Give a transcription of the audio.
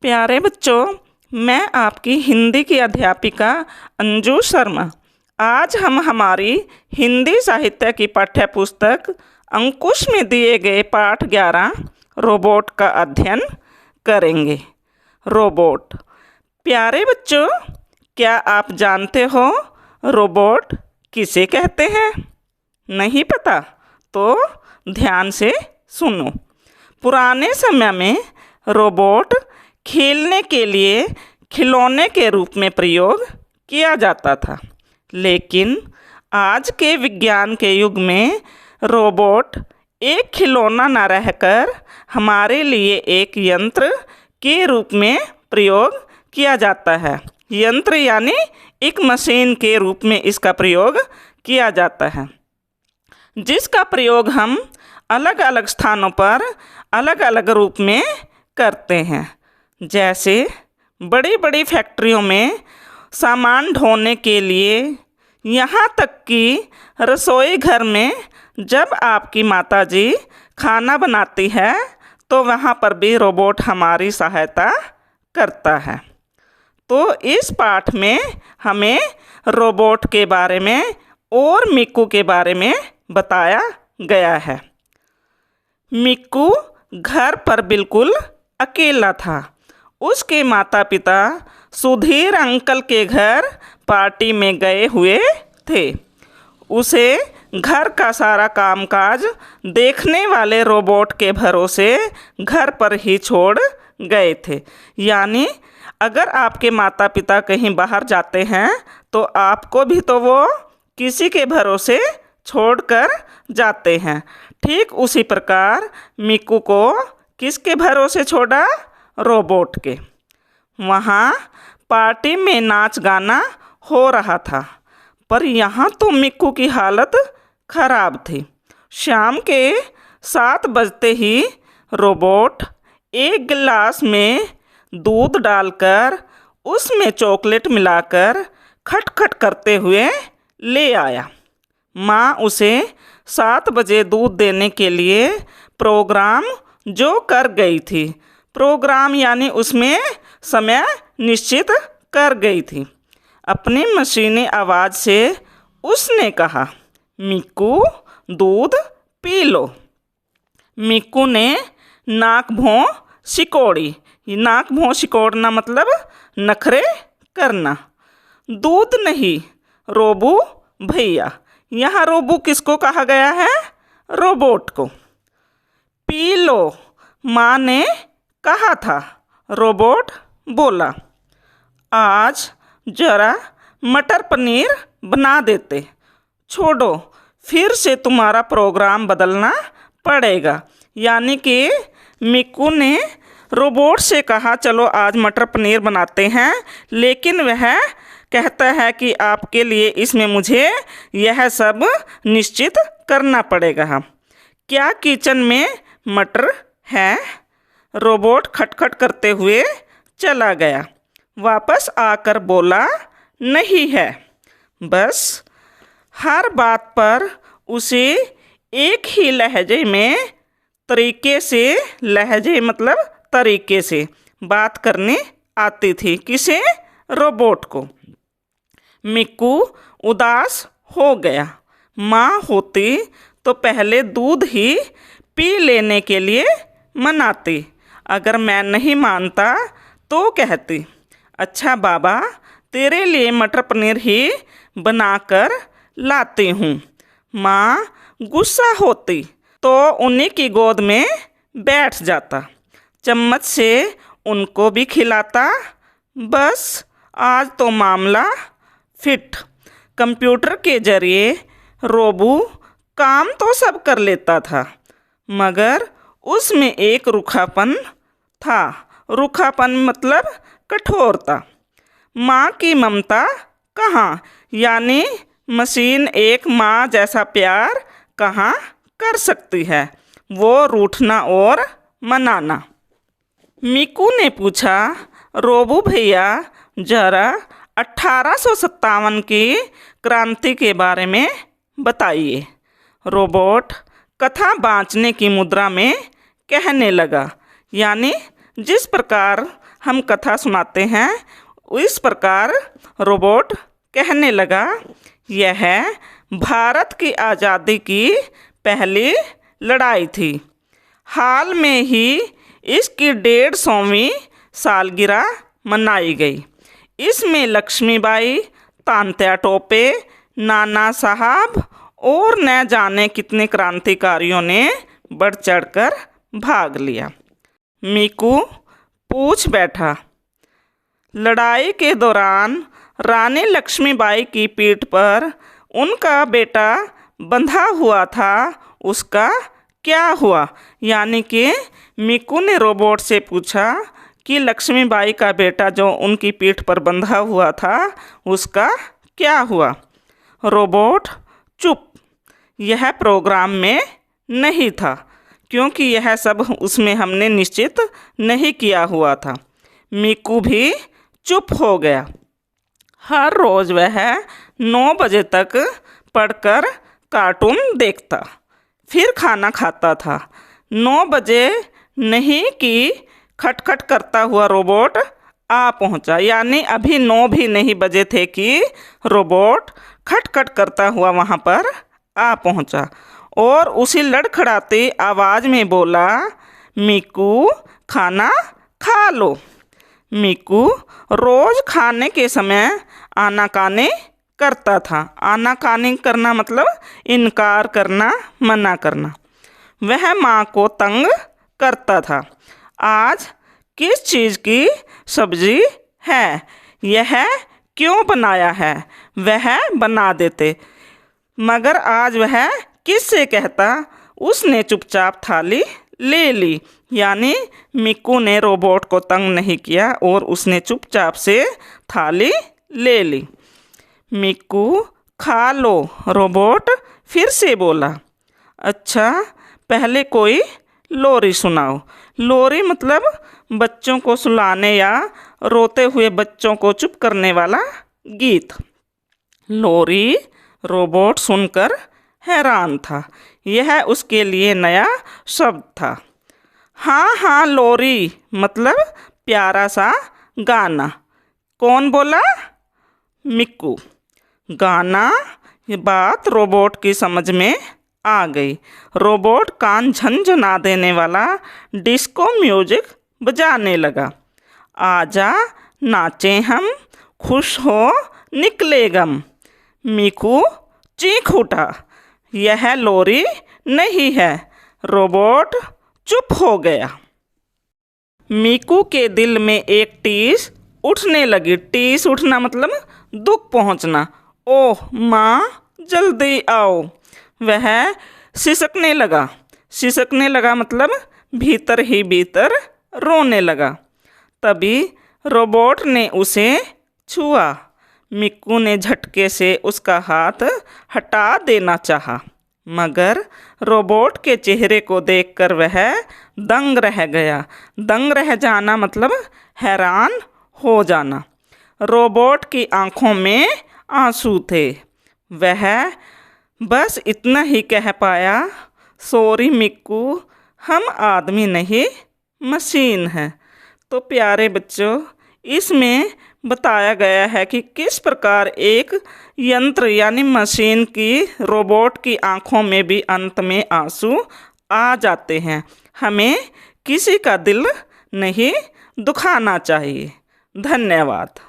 प्यारे बच्चों, मैं आपकी हिंदी की अध्यापिका अंजू शर्मा। आज हम हमारी हिंदी साहित्य की पाठ्य पुस्तक अंकुश में दिए गए पाठ 11 रोबोट का अध्ययन करेंगे। रोबोट। प्यारे बच्चों, क्या आप जानते हो रोबोट किसे कहते हैं? नहीं पता? तो ध्यान से सुनो। पुराने समय में रोबोट खेलने के लिए खिलौने के रूप में प्रयोग किया जाता था, लेकिन आज के विज्ञान के युग में रोबोट एक खिलौना न रहकर हमारे लिए एक यंत्र के रूप में प्रयोग किया जाता है। यंत्र यानी एक मशीन के रूप में इसका प्रयोग किया जाता है, जिसका प्रयोग हम अलग अलग स्थानों पर अलग अलग रूप में करते हैं। जैसे बड़ी बड़ी फैक्ट्रियों में सामान ढोने के लिए, यहाँ तक कि रसोई घर में जब आपकी माताजी खाना बनाती है तो वहाँ पर भी रोबोट हमारी सहायता करता है। तो इस पाठ में हमें रोबोट के बारे में और मिक्कू के बारे में बताया गया है। मिक्कू घर पर बिल्कुल अकेला था। उसके माता पिता सुधीर अंकल के घर पार्टी में गए हुए थे। उसे घर का सारा कामकाज देखने वाले रोबोट के भरोसे घर पर ही छोड़ गए थे। यानी अगर आपके माता पिता कहीं बाहर जाते हैं तो आपको भी तो वो किसी के भरोसे छोड़कर जाते हैं। ठीक उसी प्रकार मिक्कू को किसके भरोसे छोड़ा? रोबोट के। वहाँ पार्टी में नाच गाना हो रहा था, पर यहाँ तो मिक्कू की हालत खराब थी। शाम के 7 बजते ही रोबोट एक गिलास में दूध डालकर उसमें चॉकलेट मिलाकर खटखट करते हुए ले आया। माँ उसे 7 बजे दूध देने के लिए प्रोग्राम जो कर गई थी, प्रोग्राम यानी उसमें समय निश्चित कर गई थी। अपनी मशीनी आवाज़ से उसने कहा, मिक्कू दूध पी लो। मिक्कू ने नाक भौं सिकोड़ी। नाक भौं सिकोड़ना मतलब नखरे करना। दूध नहीं, रोबू भैया। यहाँ रोबू किसको कहा गया है? रोबोट को। पी लो, माँ ने कहा था। रोबोट बोला, आज जरा मटर पनीर बना देते। छोड़ो, फिर से तुम्हारा प्रोग्राम बदलना पड़ेगा। यानी कि मिक्कू ने रोबोट से कहा, चलो आज मटर पनीर बनाते हैं, लेकिन वह कहता है कि आपके लिए इसमें मुझे यह सब निश्चित करना पड़ेगा। क्या किचन में मटर है? रोबोट खटखट करते हुए चला गया। वापस आकर बोला, नहीं है। बस हर बात पर उसे एक ही लहजे में लहजे मतलब तरीके से बात करनी आती थी। किसे? रोबोट को। मिक्कू उदास हो गया। माँ होती तो पहले दूध ही पी लेने के लिए मनाती। अगर मैं नहीं मानता तो कहती, अच्छा बाबा, तेरे लिए मटर पनीर ही बनाकर लाती हूँ। माँ गुस्सा होती तो उन्हीं की गोद में बैठ जाता, चम्मच से उनको भी खिलाता। बस आज तो मामला फिट। कंप्यूटर के जरिए रोबू काम तो सब कर लेता था, मगर उसमें एक रूखापन था। रूखापन मतलब कठोरता। माँ की ममता कहाँ? यानी मशीन एक माँ जैसा प्यार कहाँ कर सकती है? वो रूठना और मनाना। मिक्कू ने पूछा, रोबू भैया, जरा 1857 की क्रांति के बारे में बताइए। रोबोट कथा बाँचने की मुद्रा में कहने लगा। यानी जिस प्रकार हम कथा सुनाते हैं। इस प्रकार रोबोट कहने लगा, यह भारत की आज़ादी की पहली लड़ाई थी। हाल में ही इसकी 150वीं सालगिरह मनाई गई। इसमें लक्ष्मीबाई, तात्या टोपे, नाना साहब और न जाने कितने क्रांतिकारियों ने बढ़ चढ़कर भाग लिया। मीकू पूछ बैठा, लड़ाई के दौरान रानी लक्ष्मीबाई की पीठ पर उनका बेटा बंधा हुआ था, उसका क्या हुआ? यानी कि मीकू ने रोबोट से पूछा कि लक्ष्मीबाई का बेटा जो उनकी पीठ पर बंधा हुआ था, उसका क्या हुआ? रोबोट चुप। यह प्रोग्राम में नहीं था, क्योंकि यह सब उसमें हमने निश्चित नहीं किया हुआ था। मीकू भी चुप हो गया। हर रोज़ वह 9 बजे तक पढ़कर कार्टून देखता, फिर खाना खाता था। 9 बजे नहीं कि खटखट करता हुआ रोबोट आ पहुंचा। यानी अभी 9 भी नहीं बजे थे कि रोबोट खटखट करता हुआ वहाँ पर आ पहुंचा और उसी लड़खड़ाती आवाज़ में बोला, मीकू खाना खा लो। मीकू रोज़ खाने के समय आनाकानी करता था। आनाकानी करना मतलब इनकार करना, मना करना। वह माँ को तंग करता था। आज किस चीज़ की सब्जी है, यह क्यों बनाया है, वह बना देते। मगर आज वह किससे कहता? उसने चुपचाप थाली ले ली। यानी मीकू ने रोबोट को तंग नहीं किया और उसने चुपचाप से थाली ले ली। मीकू खा लो, रोबोट फिर से बोला। अच्छा, पहले कोई लोरी सुनाओ। लोरी मतलब बच्चों को सुलाने या रोते हुए बच्चों को चुप करने वाला गीत। लोरी रोबोट सुनकर हैरान था। यह उसके लिए नया शब्द था। हाँ हाँ, लोरी मतलब प्यारा सा गाना। कौन बोला? मीकू। गाना। ये बात रोबोट की समझ में आ गई। रोबोट कान झनझना देने वाला डिस्को म्यूजिक बजाने लगा। आजा नाचे हम, खुश हो निकले गम। मीकू चीख उठा, यह लोरी नहीं है। रोबोट चुप हो गया। मीकू के दिल में एक टीस उठने लगी। टीस उठना मतलब दुख पहुंचना। ओह माँ, जल्दी आओ। वह सिसकने लगा। सिसकने लगा मतलब भीतर ही भीतर रोने लगा। तभी रोबोट ने उसे छुआ। मीकू ने झटके से उसका हाथ हटा देना चाहा, मगर रोबोट के चेहरे को देखकर वह दंग रह गया। दंग रह जाना मतलब हैरान हो जाना। रोबोट की आंखों में आंसू थे। वह बस इतना ही कह पाया, सॉरी मीकू, हम आदमी नहीं मशीन हैं। तो प्यारे बच्चों, इसमें बताया गया है कि किस प्रकार एक यंत्र यानी मशीन की, रोबोट की आंखों में भी अंत में आंसू आ जाते हैं। हमें किसी का दिल नहीं दुखाना चाहिए। धन्यवाद।